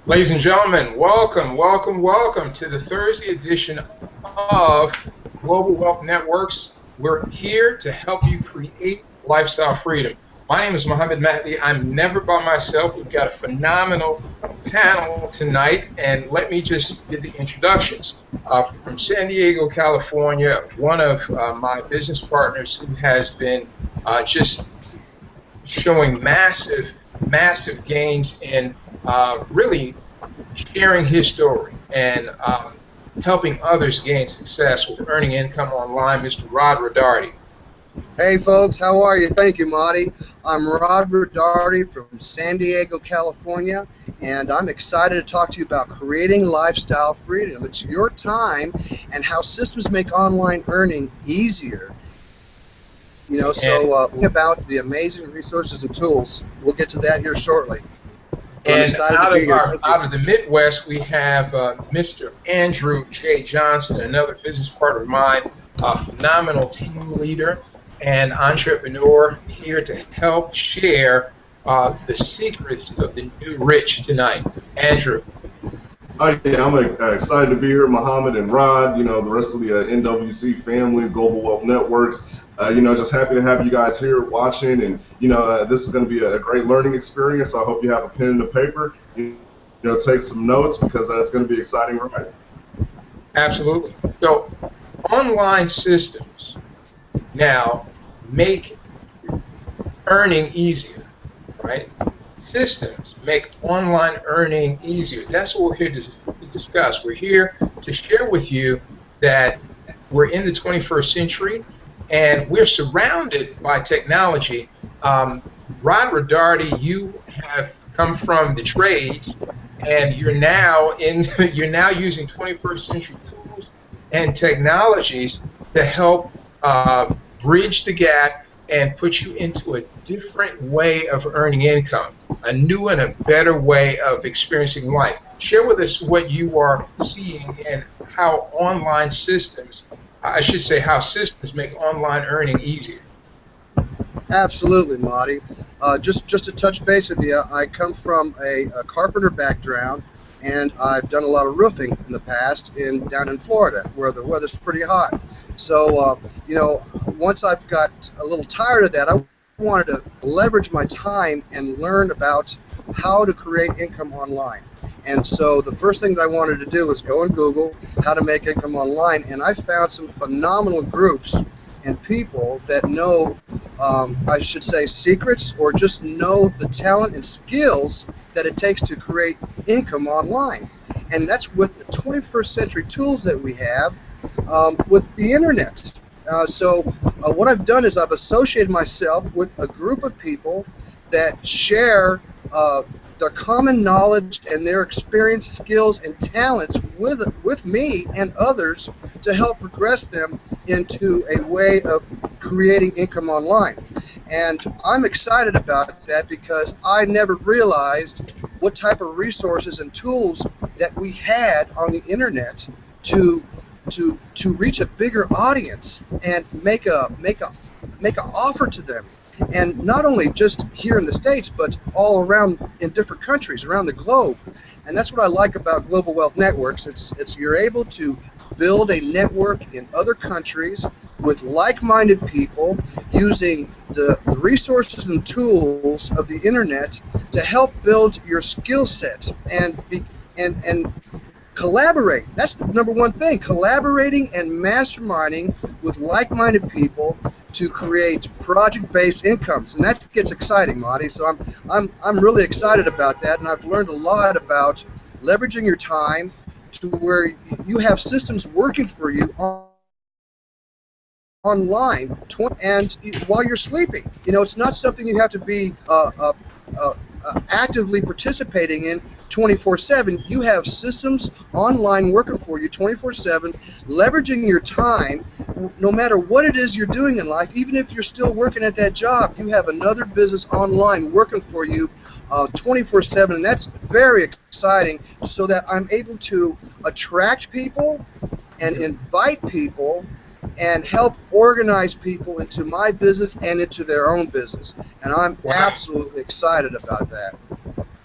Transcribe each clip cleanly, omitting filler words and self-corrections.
Ladies and gentlemen, welcome, welcome, welcome to the Thursday edition of Global Wealth Networks. We're here to help you create lifestyle freedom. My name is Mohammed Mahdi. I'm never by myself. We've got a phenomenal panel tonight, and let me just give the introductions. From San Diego, California, one of my business partners who has been just showing massive gains in really sharing his story and helping others gain success with earning income online, Mr. Rod Rodarty. Hey folks, how are you? Thank you, Marty. I'm Rod Rodarty from San Diego, California, and I'm excited to talk to you about creating lifestyle freedom. It's your time and how systems make online earning easier. About the amazing resources and tools. We'll get to that here shortly. I'm excited to be here. Out of the Midwest, we have Mr. Andrew J. Johnson, another business partner of mine, a phenomenal team leader and entrepreneur, here to help share the secrets of the new rich tonight. Andrew. Yeah, I'm excited to be here, Mohammed and Rod, the rest of the NWC family, Global Wealth Networks. Just happy to have you guys here watching, and this is going to be a great learning experience. So I hope you have a pen and a paper, take some notes, because it's going to be exciting, right? Absolutely. So online systems now make earning easier, right? Systems make online earning easier. That's what we're here to discuss. We're here to share with you that we're in the 21st century and we're surrounded by technology. Rod Rodarty, you have come from the trades, and you're now using 21st century tools and technologies to help bridge the gap and put you into a different way of earning income, a new and a better way of experiencing life. Share with us what you are seeing and how online systems, I should say, how systems make online earning easier. Absolutely, Marty. Just to touch base with you, I come from a carpenter background, and I've done a lot of roofing in the past down in Florida, where the weather's pretty hot. So, once I've got a little tired of that, I wanted to leverage my time and learn about how to create income online. And so the first thing that I wanted to do was go and Google how to make income online, and I found some phenomenal groups and people that know, I should say, secrets, or just know the talent and skills that it takes to create income online. And that's with the 21st century tools that we have with the internet. What I've done is I've associated myself with a group of people that share their common knowledge and their experience, skills, and talents with me and others to help progress them into a way of creating income online. And I'm excited about that because I never realized what type of resources and tools that we had on the internet to reach a bigger audience and make an offer to them. And not only just here in the States, but all around in different countries around the globe. And that's what I like about Global Wealth Networks. It's you're able to build a network in other countries with like-minded people using the resources and tools of the internet to help build your skill set and collaborate. That's the number one thing, collaborating and masterminding with like-minded people to create project-based incomes, and that gets exciting, Marty. So I'm really excited about that, and I've learned a lot about leveraging your time to where you have systems working for you online and while you're sleeping. It's not something you have to be actively participating in 24/7. You have systems online working for you 24/7, leveraging your time. No matter what it is you're doing in life, even if you're still working at that job, you have another business online working for you 24/7, and that's very exciting, so that I'm able to attract people and invite people and help organize people into my business and into their own business. And I'm absolutely excited about that.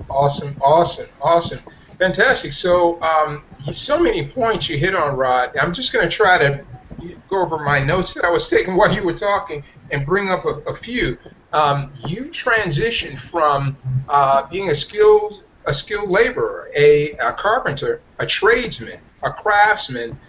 Awesome, awesome, awesome. Fantastic. So, so many points you hit on, Rod. I'm just going to try to go over my notes that I was taking while you were talking and bring up a few. You transitioned from being a skilled laborer, a carpenter, a tradesman, a craftsman,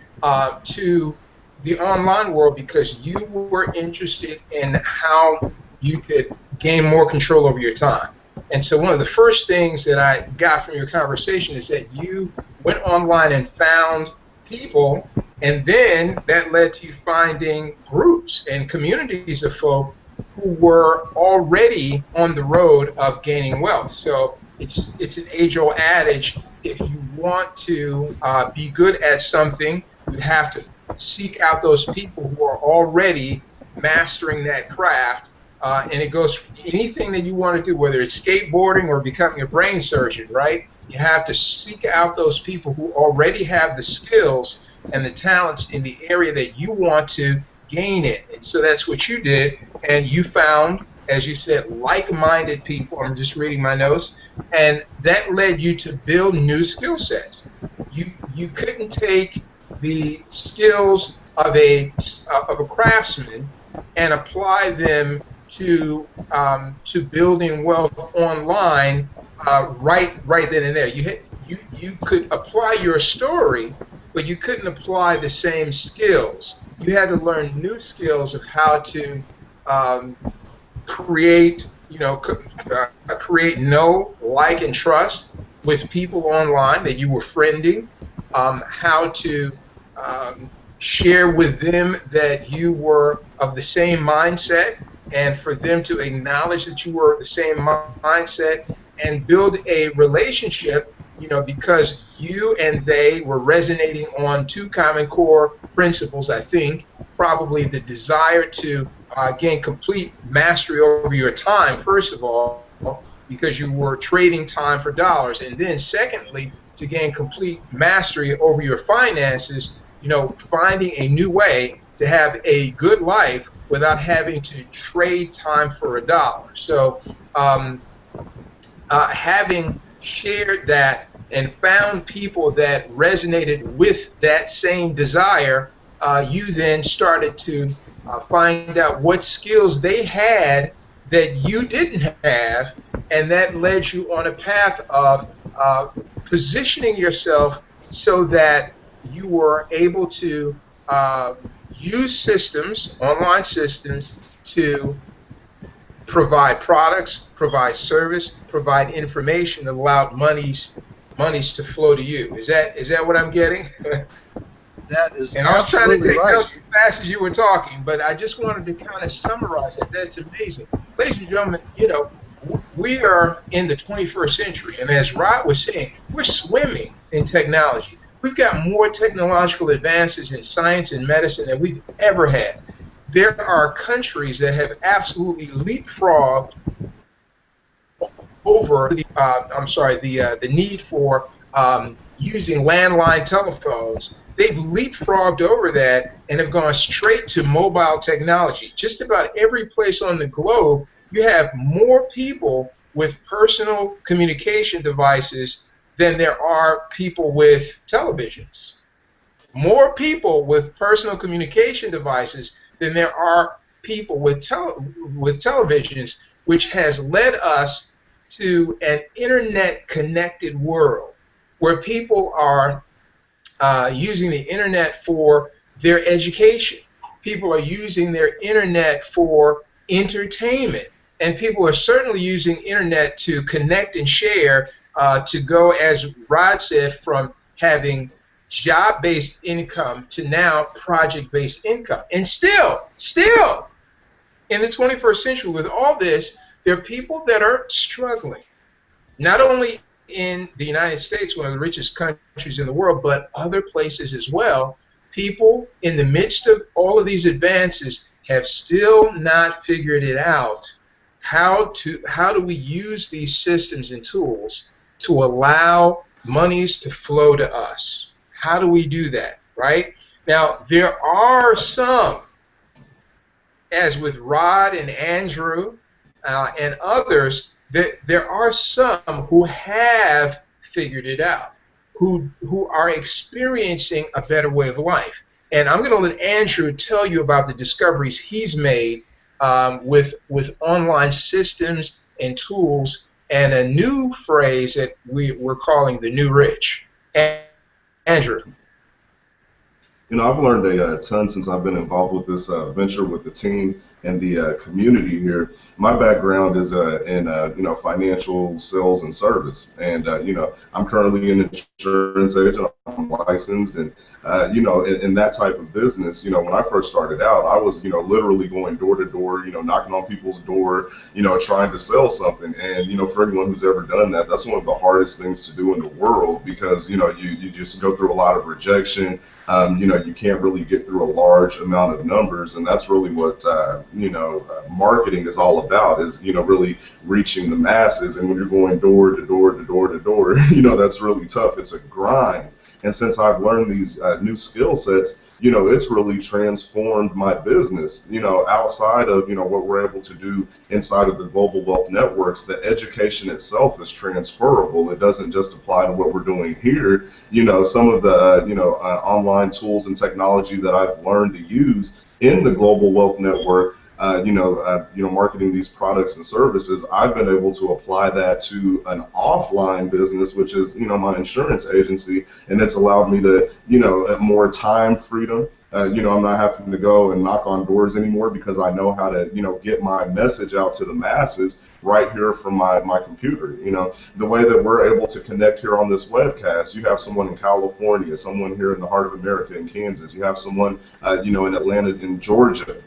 to the online world because you were interested in how you could gain more control over your time. And so one of the first things that I got from your conversation is that you went online and found people, and then that led to you finding groups and communities of folk who were already on the road of gaining wealth. So it's an age-old adage: if you want to be good at something, you have to seek out those people who are already mastering that craft. And it goes for anything that you want to do, whether it's skateboarding or becoming a brain surgeon, right? You have to seek out those people who already have the skills and the talents in the area that you want to gain in. And so that's what you did. And you found, as you said, like-minded people. I'm just reading my notes. And that led you to build new skill sets. You couldn't take the skills of a craftsman and apply them to building wealth online right then and there. You could apply your story, but you couldn't apply the same skills. You had to learn new skills of how to create, create know, like, and trust with people online that you were friending. How to share with them that you were of the same mindset, and for them to acknowledge that you were of the same mindset, and build a relationship, because you and they were resonating on two common core principles, I think. Probably the desire to gain complete mastery over your time, first of all, because you were trading time for dollars, and then secondly, to gain complete mastery over your finances, finding a new way to have a good life without having to trade time for a dollar. So having shared that and found people that resonated with that same desire, you then started to find out what skills they had that you didn't have, and that led you on a path of positioning yourself so that you were able to use systems, online systems, to provide products, provide service, provide information that allowed monies to flow to you. Is that what I'm getting? That is and I was trying to take right. notes as fast as you were talking, but I just wanted to kind of summarize it. That's amazing. Ladies and gentlemen, we are in the 21st century, and as Rod was saying, we're swimming in technology. We've got more technological advances in science and medicine than we've ever had. There are countries that have absolutely leapfrogged over the need for using landline telephones. They've leapfrogged over that and have gone straight to mobile technology. Just about every place on the globe, you have more people with personal communication devices than there are people with televisions. More people with personal communication devices than there are people with televisions, which has led us to an internet-connected world where people are using the internet for their education. People are using their internet for entertainment. And people are certainly using internet to connect and share, to go, as Rod said, from having job-based income to now project-based income. And still, in the 21st century, with all this, there are people that are struggling. Not only in the United States, one of the richest countries in the world, but other places as well. People in the midst of all of these advances have still not figured it out. How do we use these systems and tools to allow monies to flow to us? How do we do that, right? Now, there are some, as with Rod and Andrew and others, there are some who have figured it out. who are experiencing a better way of life. And I'm going to let Andrew tell you about the discoveries he's made with online systems and tools and a new phrase that we're calling the new rich. Andrew. You know, I've learned a ton since I've been involved with this venture with the team and the community here. My background is in you know, financial sales and service, and you know, I'm currently an insurance agent. I'm licensed, and you know, in that type of business, you know, when I first started out, I was, you know, literally going door to door, you know, knocking on people's door, you know, trying to sell something. And you know, for anyone who's ever done that, that's one of the hardest things to do in the world, because you know, you just go through a lot of rejection. You know, you can't really get through a large amount of numbers, and that's really what you know, marketing is all about, is, you know, really reaching the masses. And when you're going door to door to door to door, you know, that's really tough. It's a grind. And since I've learned these new skill sets, you know, it's really transformed my business. You know, outside of, you know, what we're able to do inside of the Global Wealth Networks, the education itself is transferable. It doesn't just apply to what we're doing here. You know, some of the, you know, online tools and technology that I've learned to use in the Global Wealth Network, you know, marketing these products and services, I've been able to apply that to an offline business, which is, you know, my insurance agency, and it's allowed me to, you know, more time freedom. You know, I'm not having to go and knock on doors anymore, because I know how to, you know, get my message out to the masses right here from my computer. You know, the way that we're able to connect here on this webcast, you have someone in California, someone here in the heart of America in Kansas, you have someone, you know, in Atlanta, in Georgia.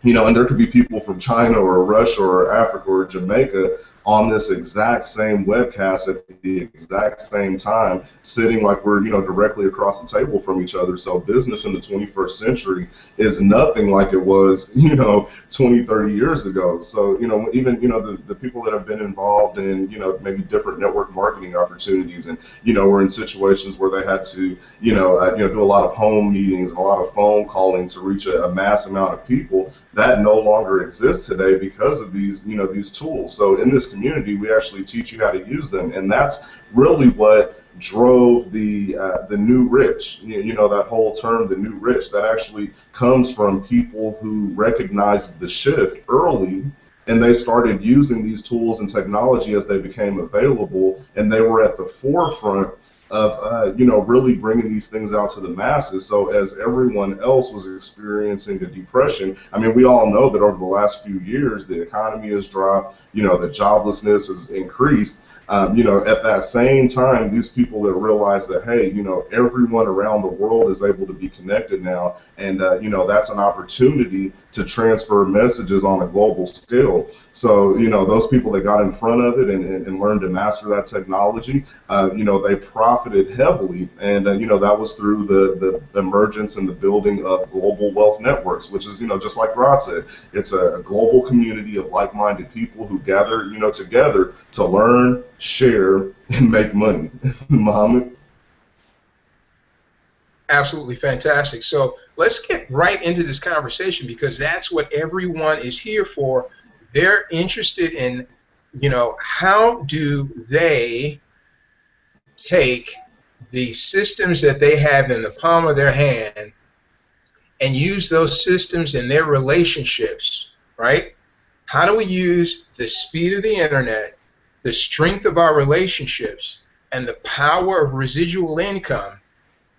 You know, and there could be people from China or Russia or Africa or Jamaica on this exact same webcast at the exact same time, sitting like we're, you know, directly across the table from each other. So business in the 21st century is nothing like it was, you know, 20, 30 years ago. So, you know, even, you know, the people that have been involved in, you know, maybe different network marketing opportunities, and, you know, were in situations where they had to, you know, do a lot of home meetings and a lot of phone calling to reach a mass amount of people. That no longer exists today because of these, you know, these tools. So in this community, we actually teach you how to use them, and that's really what drove the new rich. You know, that whole term, the new rich, that actually comes from people who recognized the shift early, and they started using these tools and technology as they became available, and they were at the forefront of you know, really bringing these things out to the masses. So as everyone else was experiencing a depression, I mean, we all know that over the last few years, the economy has dropped, you know, the joblessness has increased. You know, at that same time, these people that realize that, hey, you know, everyone around the world is able to be connected now, and you know, that's an opportunity to transfer messages on a global scale. So, you know, those people that got in front of it and learned to master that technology, you know, they profited heavily, and you know, that was through the emergence and the building of Global Wealth Networks, which is, you know, just like Rod said, it's a global community of like-minded people who gather, you know, together to learn, share, and make money. Muhammad? Absolutely fantastic. So let's get right into this conversation, because that's what everyone is here for. They're interested in, you know, how do they take the systems that they have in the palm of their hand and use those systems in their relationships, right? How do we use the speed of the internet, the strength of our relationships, and the power of residual income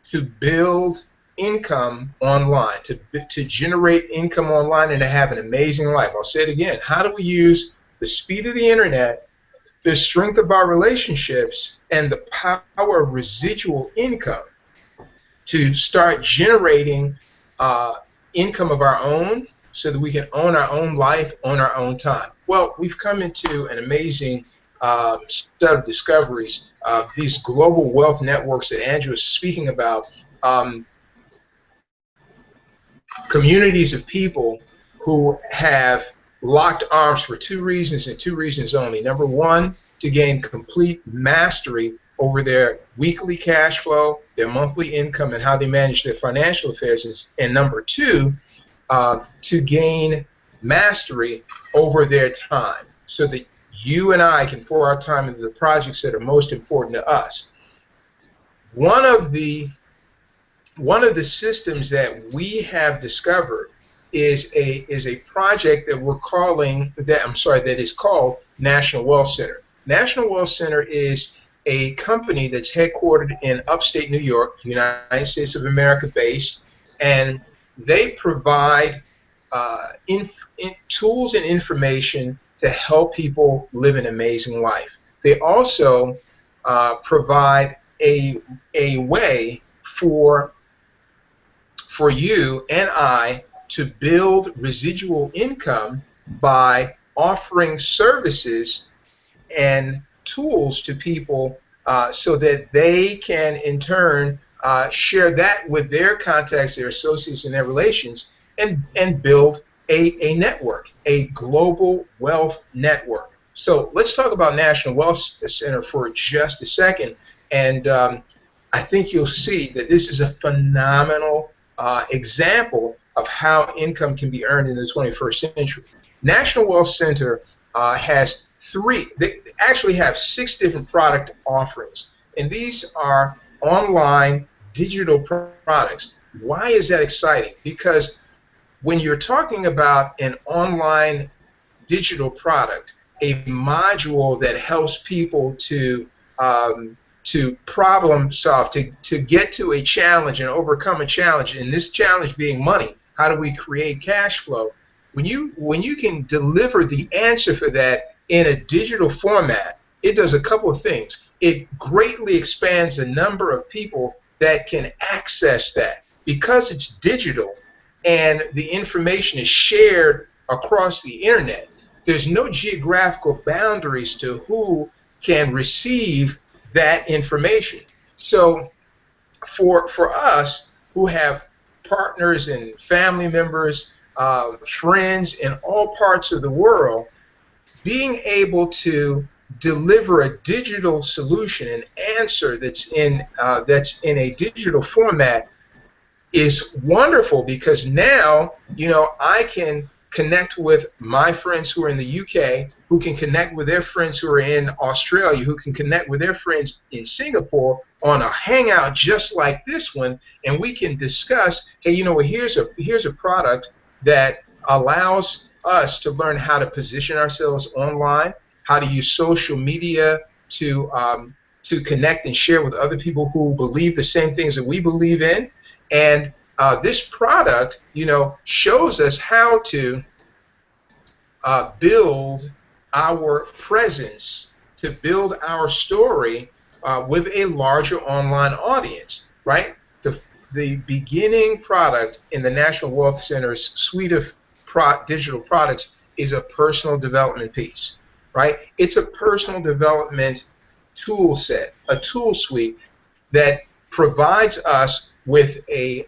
to build income online, to generate income online and to have an amazing life? I'll say it again. How do we use the speed of the internet, the strength of our relationships, and the power of residual income to start generating income of our own, so that we can own our own life, own our own time? Well, we've come into an amazing set of discoveries. These global wealth networks that Andrew is speaking about, communities of people who have locked arms for two reasons, and two reasons only. Number one, to gain complete mastery over their weekly cash flow, their monthly income, and how they manage their financial affairs. And number two, to gain mastery over their time, so that you and I can pour our time into the projects that are most important to us. one of the one of the systems that we have discovered is a project that we're calling that is called National Wealth Center. National Wealth Center is a company that's headquartered in upstate New York, United States of America based, and they provide tools and information to help people live an amazing life. They also provide a way for you and I to build residual income by offering services and tools to people so that they can in turn share that with their contacts, their associates, and their relations, and build a network, a global wealth network. So let's talk about National Wealth Center for just a second, and I think you'll see that this is a phenomenal example of how income can be earned in the 21st century. National Wealth Center has they actually have 6 different product offerings, and these are online digital products. Why is that exciting? Because when you're talking about an online digital product, a module that helps people to problem solve, to get to a challenge and overcome a challenge, and this challenge being money. How do we create cash flow? When you can deliver the answer for that in a digital format, it does a couple of things. It greatly expands the number of people that can access that. Because it's digital and the information is shared across the internet, there's no geographical boundaries to who can receive that information. So for us who have partners and family members, friends in all parts of the world, being able to deliver a digital solution, an answer that's in a digital format, is wonderful, because now I can connect with my friends who are in the UK, who can connect with their friends who are in Australia, who can connect with their friends in Singapore on a hangout just like this one, and we can discuss, hey, here's a product that allows us to learn how to position ourselves online, how to use social media to connect and share with other people who believe the same things that we believe in. And this product, shows us how to build our presence, to build our story with a larger online audience, right? The beginning product in the National Wealth Center's suite of digital products is a personal development piece, right? It's a personal development tool set, a tool suite that provides us with a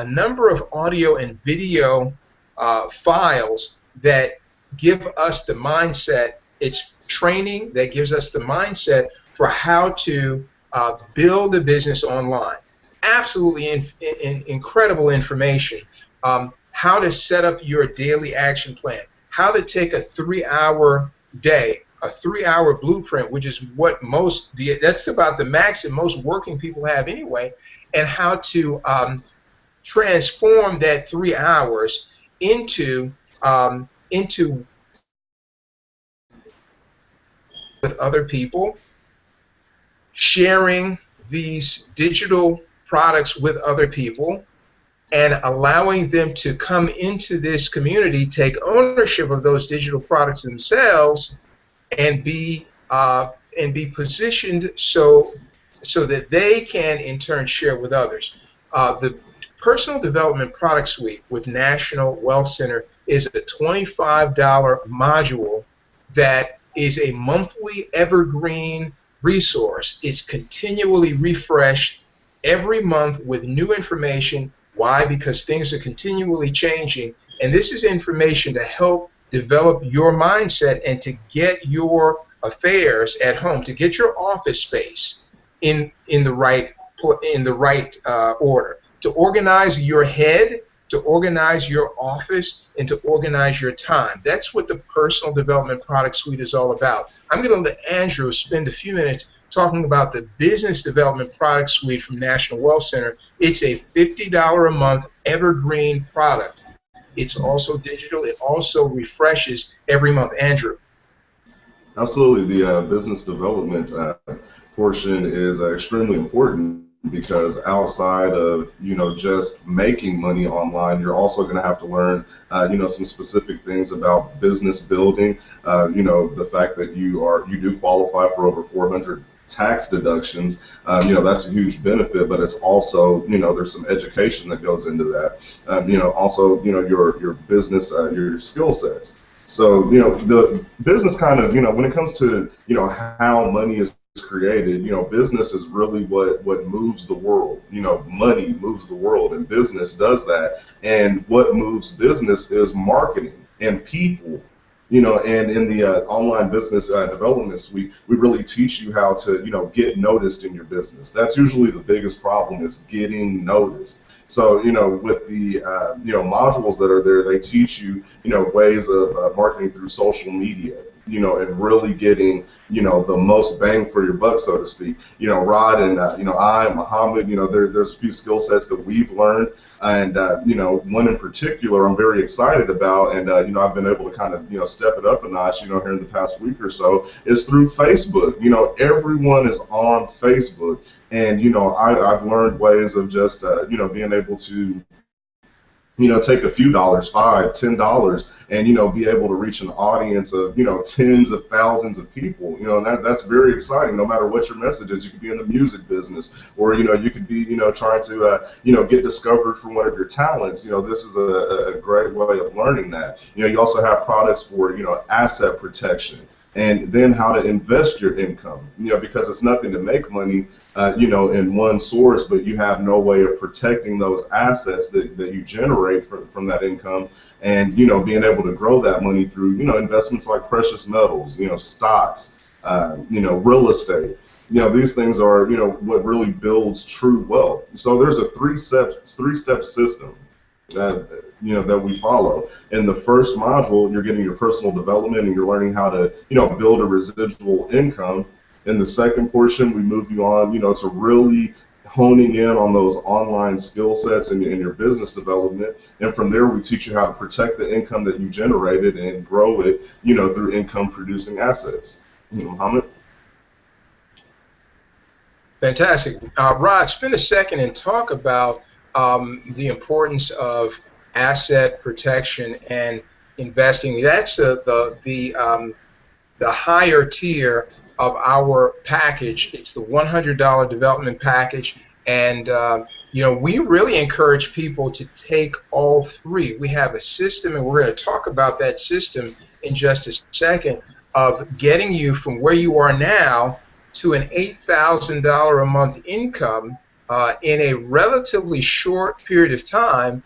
number of audio and video files that give us the mindset. It's training that gives us the mindset for how to build a business online. Absolutely incredible information. How to set up your daily action plan. How to take a 3-hour day, a 3-hour blueprint, which is what that's about the max that most working people have anyway, and how to transform that 3 hours into with other people, sharing these digital products with other people, and allowing them to come into this community, take ownership of those digital products themselves, and be positioned so that they can in turn share with others. The Personal Development Product Suite with National Wealth Center is a $25 module that is a monthly evergreen resource. It's continually refreshed every month with new information. Why? Because things are continually changing, and this is information to help develop your mindset and to get your affairs at home, to get your office space in the right order, to organize your head, to to organize your office and to organize your time. That's what the Personal Development Product Suite is all about. I'm going to let Andrew spend a few minutes talking about the Business Development Product Suite from National Wealth Center. It's a $50 a month evergreen product. It's also digital. It also refreshes every month. Andrew. Absolutely. The business development portion is extremely important because outside of, just making money online, you're also going to have to learn, some specific things about business building. The fact that you do qualify for over 400 tax deductions, that's a huge benefit, but it's also, there's some education that goes into that. Also, your business, your skill sets. So, the business kind of, when it comes to, how money is created, business is really what moves the world. Money moves the world, and business does that. And what moves business is marketing and people. And in the online business development suite, we really teach you how to, get noticed in your business. That's usually the biggest problem, is getting noticed. So, with the, modules that are there, they teach you, ways of marketing through social media, and really getting, the most bang for your buck, so to speak. Rod and, I and Muhammad, there's a few skill sets that we've learned. And, one in particular I'm very excited about, and, I've been able to kind of, step it up a notch, here in the past week or so, is through Facebook. Everyone is on Facebook. And, I've learned ways of just, being able to, take a few dollars, $5, $10, and, be able to reach an audience of, tens of thousands of people, and that's very exciting. No matter what your message is, you could be in the music business, or, you could be, trying to, get discovered for one of your talents. This is a great way of learning that. You also have products for, asset protection, and then how to invest your income, because it's nothing to make money, in one source, but you have no way of protecting those assets that you generate from that income, and, being able to grow that money through, investments like precious metals, stocks, real estate. These things are, what really builds true wealth. So there's a three-step system that we follow. In the first module, you're getting your personal development and you're learning how to, build a residual income. In the second portion, we move you on, to really honing in on those online skill sets and your business development. And from there, we teach you how to protect the income that you generated and grow it, through income producing assets. Muhammad? Fantastic. Rod, spend a second and talk about the importance of asset protection and investing. That's the higher tier of our package. It's the $100 development package, and we really encourage people to take all three. We have a system, and we're going to talk about that system in just a second, of getting you from where you are now to an $8,000 a month income in a relatively short period of time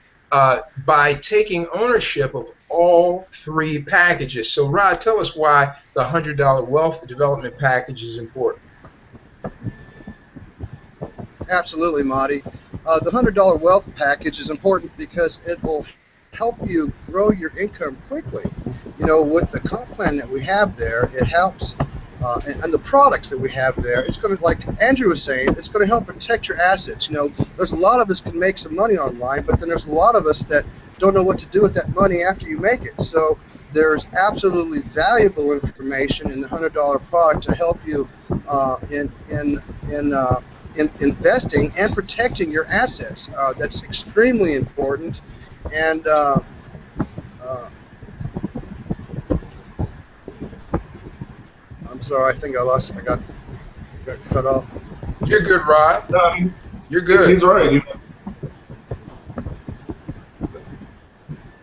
by taking ownership of all three packages. So, Rod, tell us why the $100 Wealth Development Package is important. Absolutely, Marty. The $100 Wealth Package is important because it will help you grow your income quickly. With the comp plan that we have there, it helps. And the products that we have there, it's going to, like Andrew was saying, it's going to help protect your assets. There's a lot of us can make some money online, but then there's a lot of us that don't know what to do with that money after you make it. So there's absolutely valuable information in the $100 product to help you in investing and protecting your assets. That's extremely important. And I'm sorry, I think I got cut off. You're good, Rod. No, You're good. He's right.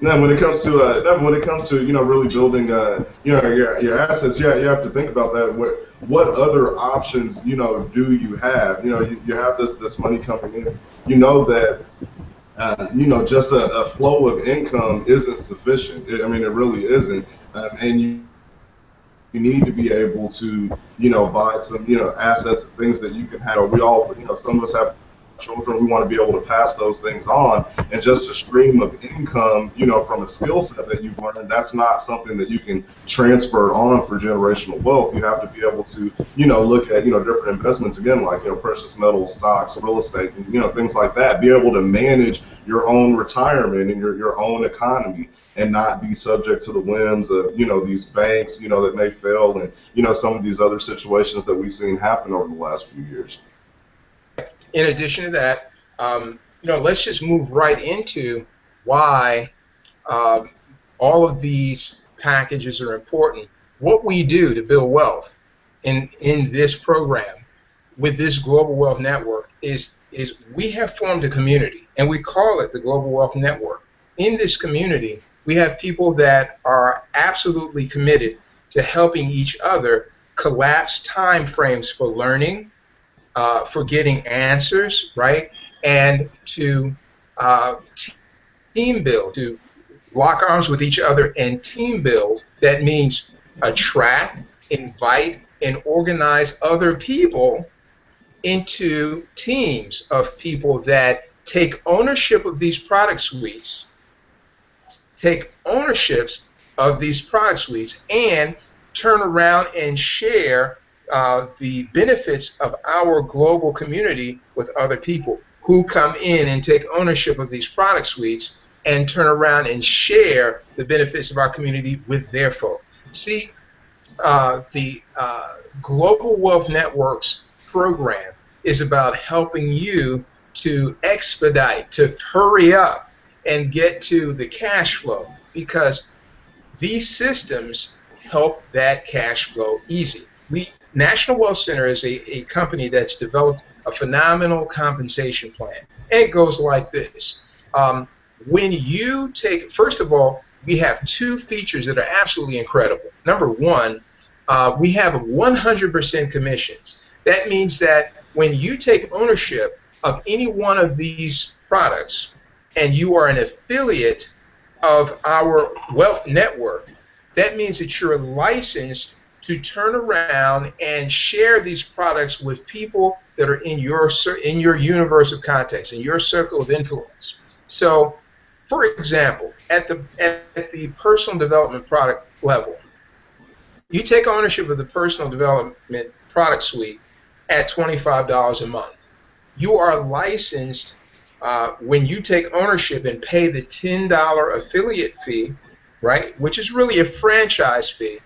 Now, when it comes to really building your assets, you have to think about that. What other options do you have? You have this money coming in. That just a flow of income isn't sufficient. It really isn't, and you need to be able to, buy some, assets and things that you can have. We all, some of us have children. We want to be able to pass those things on, and just a stream of income, you know, from a skill set that you've learned, that's not something that you can transfer on for generational wealth. You have to be able to, you know, look at, you know, different investments, again, like, you know, precious metals, stocks, real estate, and, you know, things like that. Be able to manage your own retirement and your own economy, and not be subject to the whims of, you know, these banks, you know, that may fail, and, you know, some of these other situations that we've seen happen over the last few years. In addition to that, you know, let's just move right into why all of these packages are important. What we do to build wealth in this program with this Global Wealth Network is we have formed a community, and we call it the Global Wealth Network. In this community, we have people that are absolutely committed to helping each other collapse time frames for learning, for getting answers, right, and to team build, to lock arms with each other and team build. That means attract, invite, and organize other people into teams of people that take ownership of these product suites, and turn around and share the benefits of our global community with other people who come in and take ownership of these product suites and turn around and share the benefits of our community with their folk. See, the Global Wealth Networks program is about helping you to expedite, to hurry up and get to the cash flow, because these systems help that cash flow easy. National Wealth Center is a company that's developed a phenomenal compensation plan, and it goes like this. When you take, first of all, we have two features that are absolutely incredible. Number one, we have 100% commissions. That means that when you take ownership of any one of these products and you are an affiliate of our wealth network, that means that you're licensed to turn around and share these products with people that are in your universe of context, in your circle of influence. So, for example, at the personal development product level, you take ownership of the personal development product suite at $25 a month. You are licensed when you take ownership and pay the $10 affiliate fee, right, which is really a franchise fee.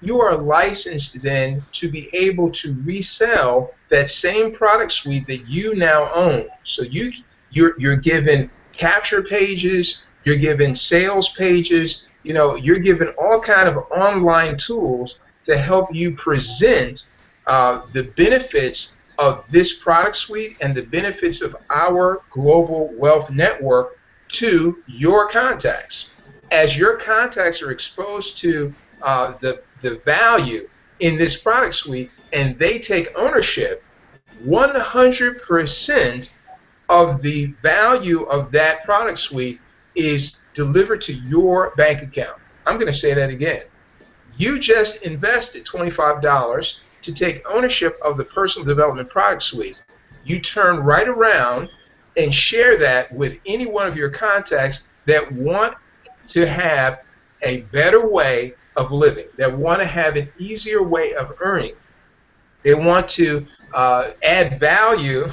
You are licensed then to be able to resell that same product suite that you now own. So you're given capture pages, you're given sales pages, you know, you're given all kind of online tools to help you present the benefits of this product suite and the benefits of our global wealth network to your contacts. As your contacts are exposed to the value in this product suite and they take ownership, 100% of the value of that product suite is delivered to your bank account. I'm going to say that again. You just invested $25 to take ownership of the personal development product suite. You turn right around and share that with any one of your contacts that want to have a better way of living, that want to have an easier way of earning. They want to add value,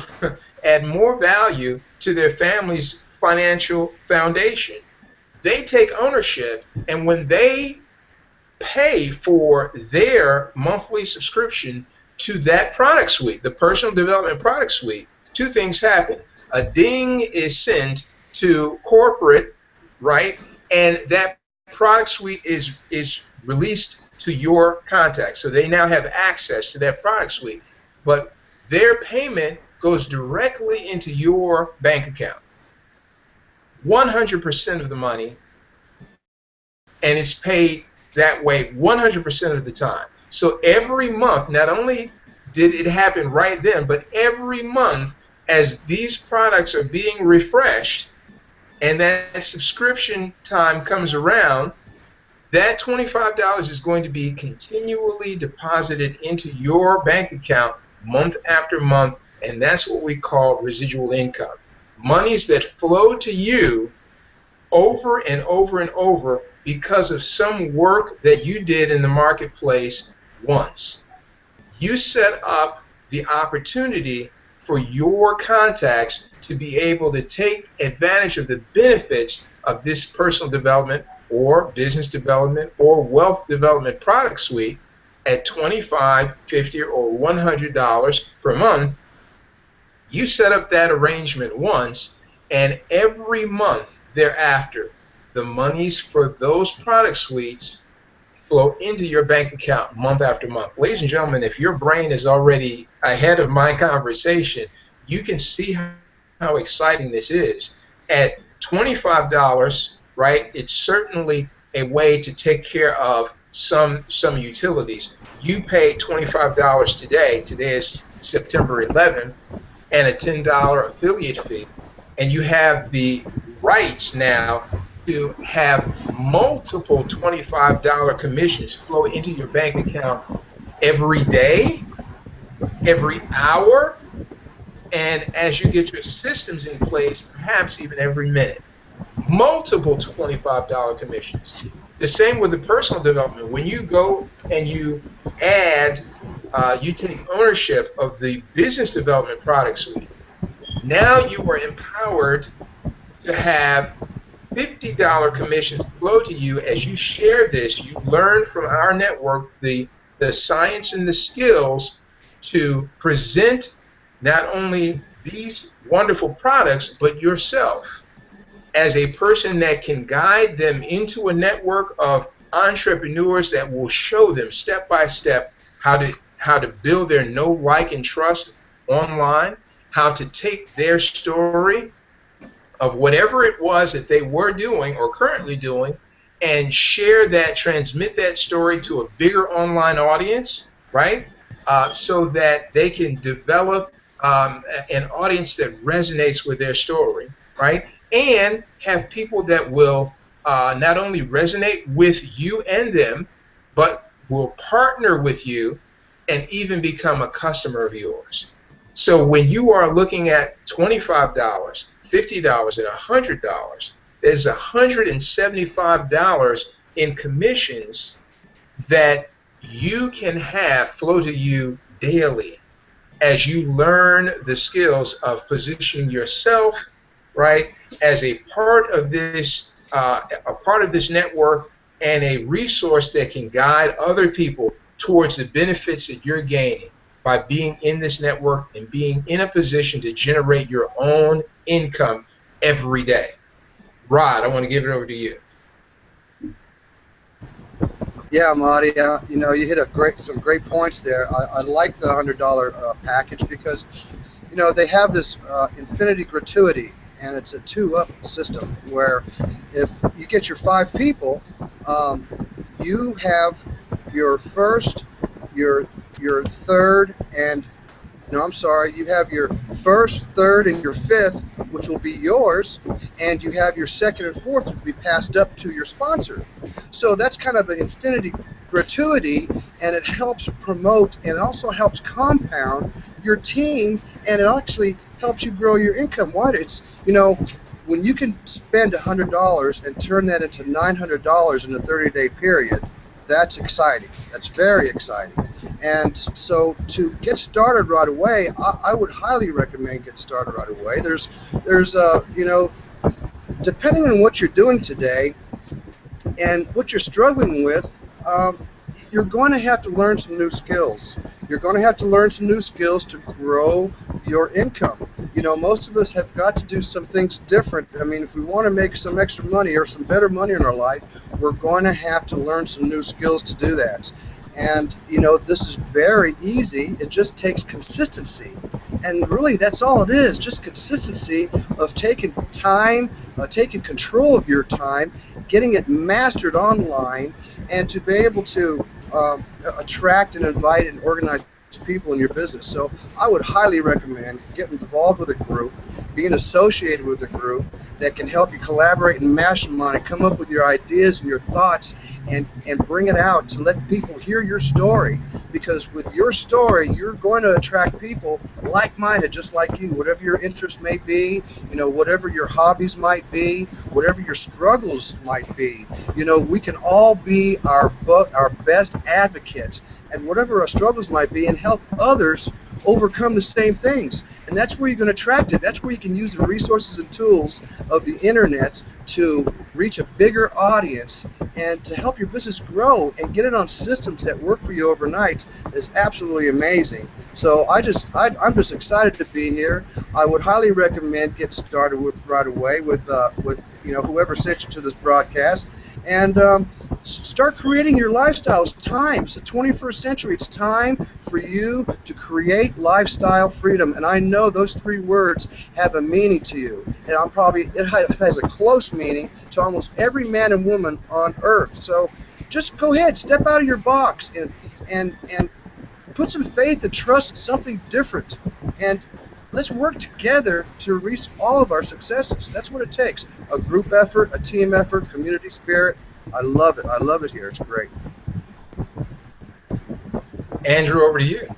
add more value to their family's financial foundation. They take ownership, and when they pay for their monthly subscription to that product suite, the personal development product suite, two things happen. A ding is sent to corporate, right? And that product suite is released to your contacts. So they now have access to that product suite. But their payment goes directly into your bank account. 100% of the money, and it's paid that way 100% of the time. So every month, not only did it happen right then, but every month as these products are being refreshed and that subscription time comes around, that $25 is going to be continually deposited into your bank account month after month and that's what we call residual income. Monies that flow to you over and over and over because of some work that you did in the marketplace once. You set up the opportunity for your contacts to be able to take advantage of the benefits of this personal development or business development or wealth development product suite at $25, $50, or $100 per month. You set up that arrangement once, and every month thereafter, the monies for those product suites flow into your bank account month after month. Ladies and gentlemen, if your brain is already ahead of my conversation, you can see how exciting this is. At $25, right, it's certainly a way to take care of some utilities. You pay $25 today. Today is September 11th, and a $10 affiliate fee, and you have the rights now to have multiple $25 commissions flow into your bank account every day, every hour, and as you get your systems in place, perhaps even every minute. Multiple $25 commissions. The same with the personal development. When you go and you add, you take ownership of the business development product suite, now you are empowered to have $50 commissions flow to you as you share this. You learn from our network the science and the skills to present not only these wonderful products, but yourself as a person that can guide them into a network of entrepreneurs that will show them step by step how to build their know, like, and trust online, how to take their story of whatever it was that they were doing or currently doing and share that, transmit that story to a bigger online audience, right? So that they can develop an audience that resonates with their story, right? And have people that will not only resonate with you and them, but will partner with you and even become a customer of yours. So when you are looking at $25, $50, and $100, there's $175 in commissions that you can have flow to you daily as you learn the skills of positioning yourself, right, as a part of this network and a resource that can guide other people towards the benefits that you're gaining by being in this network and being in a position to generate your own income every day. Rod, I want to give it over to you. Yeah, Marty, you know, you hit some great points there. I like the $100 package because, you know, they have this infinity gratuity, and it's a 2-up system where if you get your 5 people, you have your first, your third, and no, I'm sorry, you have your first, third, and your fifth, which will be yours, and you have your second and fourth, which will be passed up to your sponsor. So that's kind of an infinity gratuity, and it helps promote and it also helps compound your team, and it actually helps you grow your income wider. It's, you know, when you can spend $100 and turn that into $900 in a 30-day period, that's exciting. That's very exciting. And so to get started right away, I would highly recommend get started right away. There's you know, depending on what you're doing today and what you're struggling with, you're going to have to learn some new skills. You're going to have to learn some new skills to grow your income. You know, most of us have got to do some things different. I mean, if we want to make some extra money or some better money in our life, we're going to have to learn some new skills to do that. And, you know, this is very easy. It just takes consistency. And really, that's all it is, just consistency of taking time, taking control of your time, getting it mastered online, and to be able to attract and invite and organize people in your business. So I would highly recommend getting involved with a group, being associated with a group that can help you collaborate and mastermind and come up with your ideas and your thoughts and bring it out to let people hear your story. Because with your story, you're going to attract people like-minded, just like you. Whatever your interest may be, you know, whatever your hobbies might be, whatever your struggles might be, you know, we can all be our best advocate and whatever our struggles might be, and help others overcome the same things. And that's where you're going to attract it. That's where you can use the resources and tools of the internet to reach a bigger audience and to help your business grow and get it on systems that work for you overnight is absolutely amazing. So I'm just excited to be here. I would highly recommend get started with right away with you know, whoever sent you to this broadcast, and start creating your lifestyle. It's time. It's the 21st century. It's time for you to create lifestyle freedom. And I know those three words have a meaning to you. And it has a close meaning to almost every man and woman on earth. So just go ahead, step out of your box and put some faith and trust in something different. And let's work together to reach all of our successes. That's what it takes. A group effort, a team effort, community spirit. I love it. I love it here. It's great. Andrew, over to you.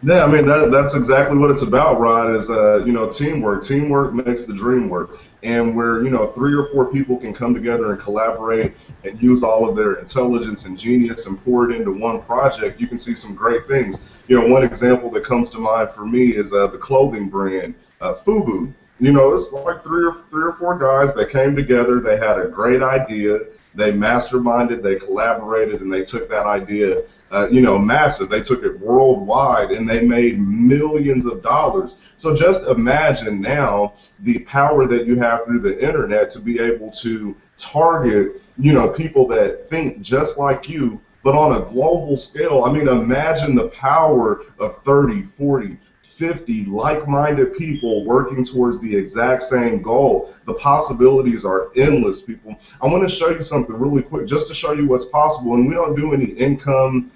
Yeah, I mean that's exactly what it's about, Rod. Is you know, teamwork. Teamwork makes the dream work, and where, you know, 3 or 4 people can come together and collaborate and use all of their intelligence and genius and pour it into one project, you can see some great things. You know, one example that comes to mind for me is the clothing brand FUBU. You know, it's like three or four guys that came together. They had a great idea. They masterminded, they collaborated, and they took that idea, you know, massive. They took it worldwide, and they made millions of dollars. So just imagine now the power that you have through the internet to be able to target, you know, people that think just like you, but on a global scale. I mean, imagine the power of 30, 40, 50 like-minded people working towards the exact same goal. The possibilities are endless, people. I want to show you something really quick just to show you what's possible. And we don't do any income,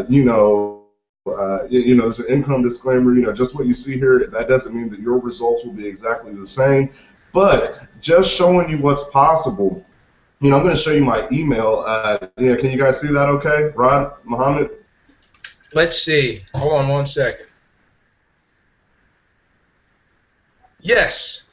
you know, there's an income disclaimer, you know, just what you see here, that doesn't mean that your results will be exactly the same, but just showing you what's possible. You know, I'm going to show you my email. You know, can you guys see that okay? Rod, Muhammad? Let's see. Hold on one second. Yes.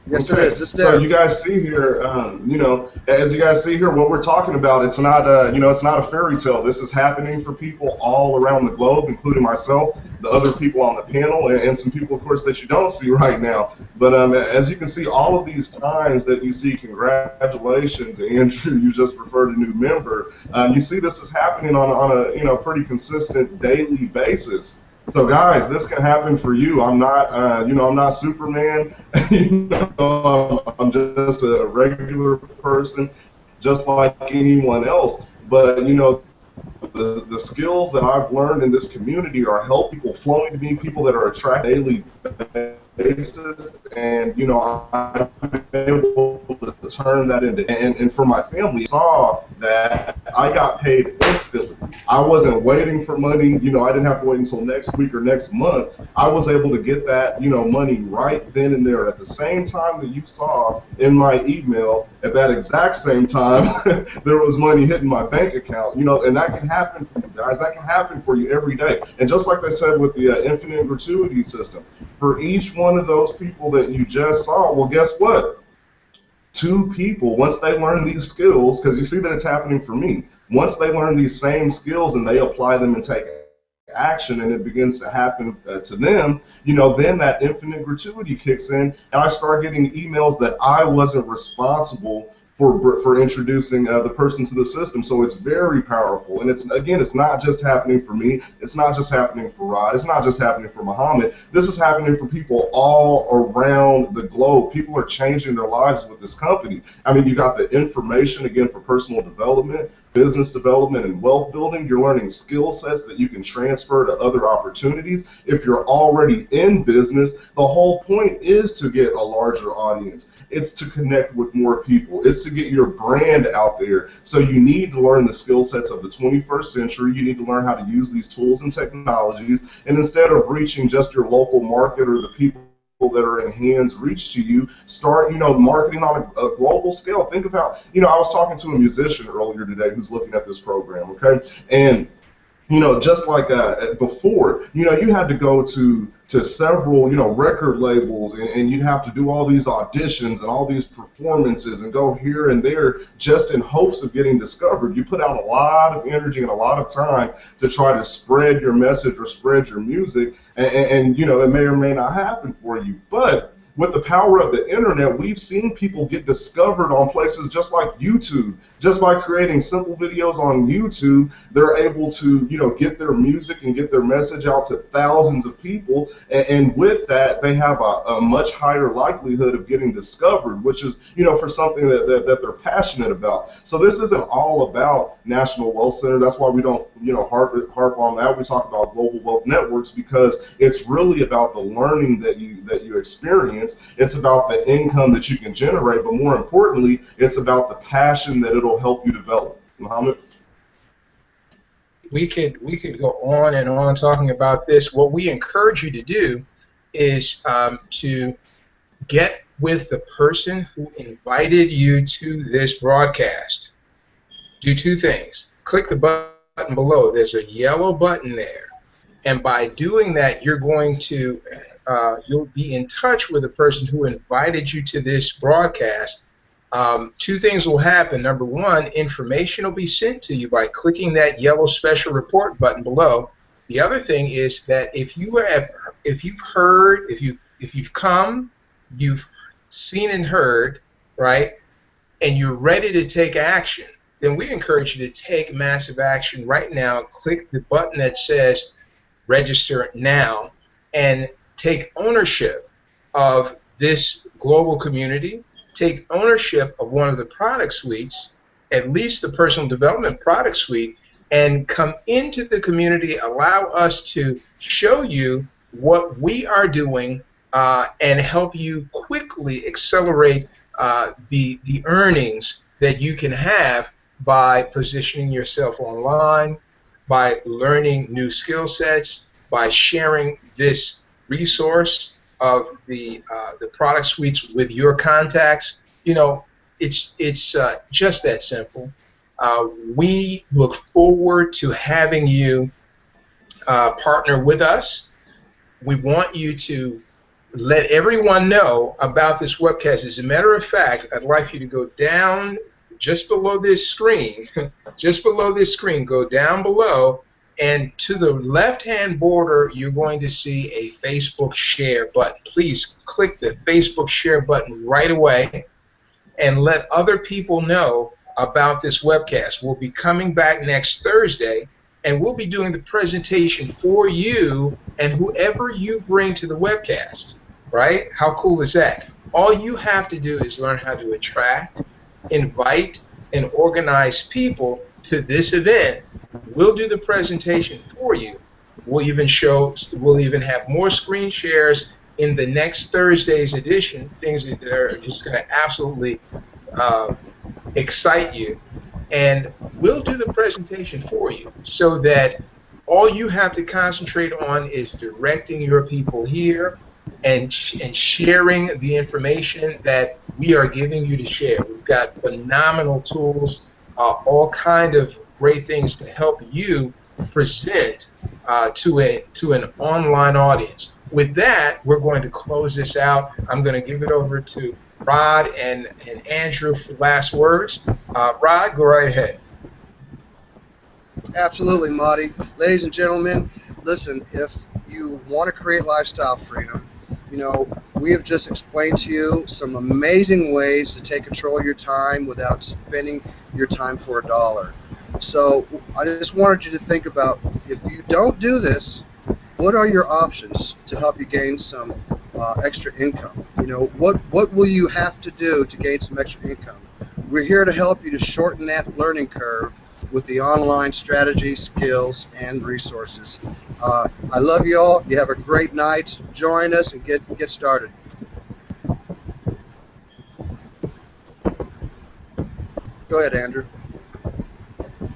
Yes, Okay. it is. It's there. So you guys see here, you know, as you guys see here, what we're talking about, it's not, you know, it's not a fairy tale. This is happening for people all around the globe, including myself, the other people on the panel, and some people, of course, that you don't see right now. But as you can see, all of these times that you see, congratulations, Andrew, you just referred a new member. You see this is happening on a, you know, pretty consistent daily basis. So guys, this can happen for you. I'm not, you know, I'm not Superman. You know, I'm just a regular person, just like anyone else. But you know, the skills that I've learned in this community are help people flowing to me, people that are attracted daily basis, and you know, I'm able to turn that into, and for my family, saw that I got paid instantly. I wasn't waiting for money, you know, I didn't have to wait until next week or next month. I was able to get that, you know, money right then and there at the same time that you saw in my email. At that exact same time, there was money hitting my bank account, you know, and that can happen for you guys. That can happen for you every day. And just like I said with the infinite gratuity system, for each one of those people that you just saw, well, guess what? 2 people, once they learn these skills, because you see that it's happening for me, once they learn these same skills and they apply them and take action and it begins to happen to them, you know, then that infinite gratuity kicks in, and I start getting emails that I wasn't responsible for introducing the person to the system. So it's very powerful, and it's, again, it's not just happening for me, it's not just happening for Rod, it's not just happening for Muhammad. This is happening for people all around the globe. People are changing their lives with this company. I mean, you got the information, again, for personal development, business development and wealth building. You're learning skill sets that you can transfer to other opportunities. If you're already in business, the whole point is to get a larger audience. It's to connect with more people. It's to get your brand out there. So you need to learn the skill sets of the 21st century. You need to learn how to use these tools and technologies. And instead of reaching just your local market or the people that are in hands reach to you, start, marketing on a global scale. Think about, I was talking to a musician earlier today who's looking at this program, okay? And, just like before, you had to go to several, record labels, and you'd have to do all these auditions and all these performances and go here and there just in hopes of getting discovered. You put out a lot of energy and a lot of time to try to spread your message or spread your music, and it may or may not happen for you. But with the power of the internet, we've seen people get discovered on places just like YouTube. Just by creating simple videos on YouTube, they're able to, get their music and get their message out to thousands of people. And with that, they have a much higher likelihood of getting discovered, which is, for something that they're passionate about. So this isn't all about National Wealth Center. That's why we don't, harp on that. We talk about Global Wealth Networks because it's really about the learning that you experience. It's about the income that you can generate, but more importantly, it's about the passion that it'll help you develop. Muhammad? We could go on and on talking about this. What we encourage you to do is to get with the person who invited you to this broadcast. Do two things. Click the button below. There's a yellow button there. And by doing that, you're going to you'll be in touch with the person who invited you to this broadcast. Two things will happen. Number one, information will be sent to you by clicking that yellow special report button below. The other thing is that if you've come, you've seen and heard, right, and you're ready to take action, then we encourage you to take massive action right now. Click the button that says register now and take ownership of this global community. Take ownership of one of the product suites, at least the personal development product suite, and come into the community. Allow us to show you what we are doing and help you quickly accelerate the earnings that you can have by positioning yourself online, by learning new skill sets, by sharing this resource of the product suites with your contacts. It's just that simple. We look forward to having you partner with us. We want you to let everyone know about this webcast. As a matter of fact, I'd like you to go down just below this screen, go down below, and to the left-hand border, you're going to see a Facebook share button. Please click the Facebook share button right away and let other people know about this webcast. We'll be coming back next Thursday, and we'll be doing the presentation for you and whoever you bring to the webcast, right? How cool is that? All you have to do is learn how to attract, invite, and organize people to this event. We'll do the presentation for you. We'll even have more screen shares in the next Thursday's edition, things that are just going to absolutely excite you. And we'll do the presentation for you so that all you have to concentrate on is directing your people here and sharing the information that we are giving you to share. We've got phenomenal tools, all kind of great things to help you present to an online audience. With that, we're going to close this out. I'm going to give it over to Rod and Andrew for last words. Rod, go right ahead. Absolutely, Marty. Ladies and gentlemen, listen, if you want to create lifestyle freedom, we have just explained to you some amazing ways to take control of your time without spending your time for a dollar. So I just wanted you to think about, if you don't do this, what are your options to help you gain some extra income? What will you have to do to gain some extra income? We're here to help you to shorten that learning curve with the online strategy, skills, and resources. I love you all. You have a great night. Join us and get started. Go ahead, Andrew.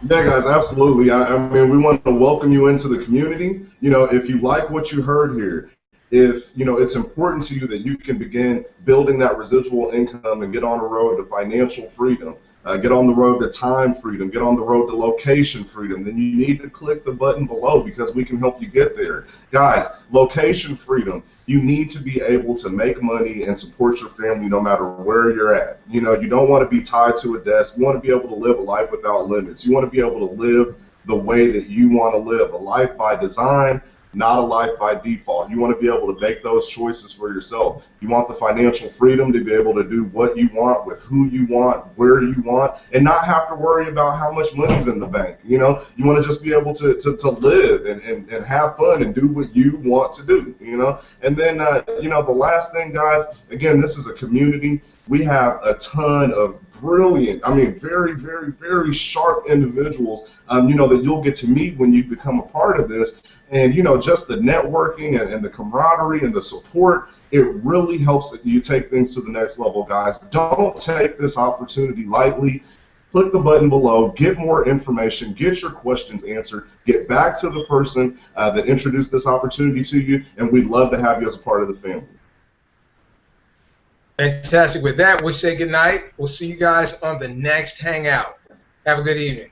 Yeah, guys, absolutely. I mean, we want to welcome you into the community. You know, if you like what you heard here, if, you know, it's important to you that you can begin building that residual income and get on the road to financial freedom, get on the road to time freedom, get on the road to location freedom, then you need to click the button below because we can help you get there. Guys, location freedom, you need to be able to make money and support your family no matter where you're at. You know, you don't want to be tied to a desk. You want to be able to live a life without limits. You want to be able to live the way that you want to live, a life by design, not a life by default. You want to be able to make those choices for yourself. You want the financial freedom to be able to do what you want with who you want, where you want, and not have to worry about how much money's in the bank. You know, you want to just be able to live and have fun and do what you want to do, you know. And then, you know, the last thing, guys, again, this is a community. We have a ton of brilliant, I mean, very, very, very sharp individuals, you know, that you'll get to meet when you become a part of this. And, you know, just the networking and the camaraderie and the support, it really helps you take things to the next level, guys. Don't take this opportunity lightly. Click the button below, get more information, get your questions answered, get back to the person that introduced this opportunity to you, and we'd love to have you as a part of the family. Fantastic. With that, we'll say good night. We'll see you guys on the next Hangout. Have a good evening.